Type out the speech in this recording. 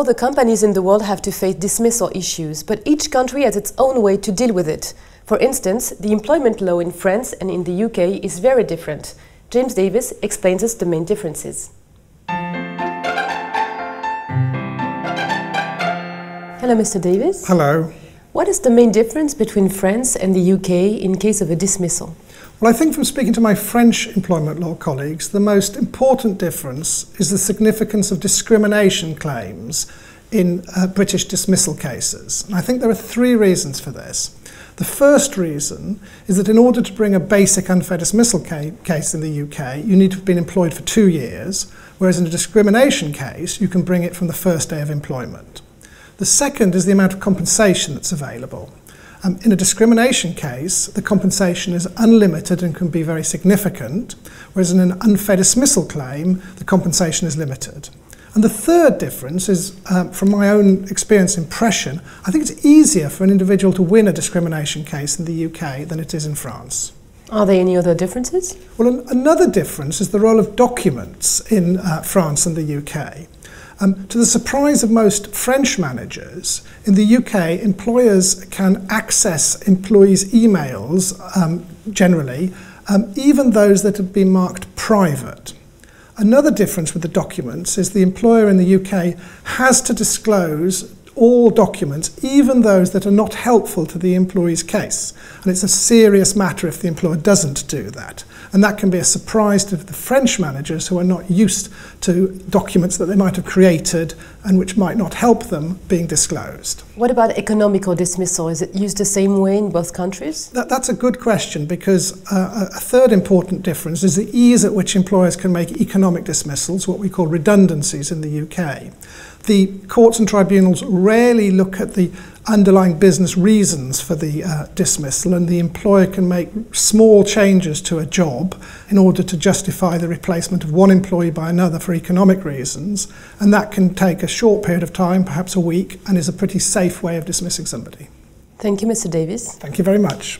all the companies in the world have to face dismissal issues, but each country has its own way to deal with it. For instance, the employment law in France and in the UK is very different. James Davies explains us the main differences. Hello, Mr. Davies. Hello. What is the main difference between France and the UK in case of a dismissal? Well, I think from speaking to my French employment law colleagues, the most important difference is the significance of discrimination claims in British dismissal cases. And I think there are three reasons for this. The first reason is that in order to bring a basic unfair dismissal case in the UK, you need to have been employed for 2 years, whereas in a discrimination case, you can bring it from the first day of employment. The second is the amount of compensation that's available. In a discrimination case, the compensation is unlimited and can be very significant, whereas in an unfair dismissal claim, the compensation is limited. And the third difference is, from my own experience impression, I think it's easier for an individual to win a discrimination case in the UK than it is in France. Are there any other differences? Well, another difference is the role of documents in France and the UK. To the surprise of most French managers, in the UK, employers can access employees' emails, generally, even those that have been marked private. Another difference with the documents is the employer in the UK has to disclose all documents, even those that are not helpful to the employee's case. And it's a serious matter if the employer doesn't do that. And that can be a surprise to the French managers who are not used to documents that they might have created and which might not help them being disclosed. What about economical dismissal? Is it used the same way in both countries? That's a good question, because a third important difference is the ease at which employers can make economic dismissals, what we call redundancies in the UK. The courts and tribunals rarely look at the underlying business reasons for the dismissal, and the employer can make small changes to a job in order to justify the replacement of one employee by another for economic reasons, and that can take a short period of time, perhaps a week, and is a pretty safe way of dismissing somebody. Thank you, Mr. Davies. Thank you very much.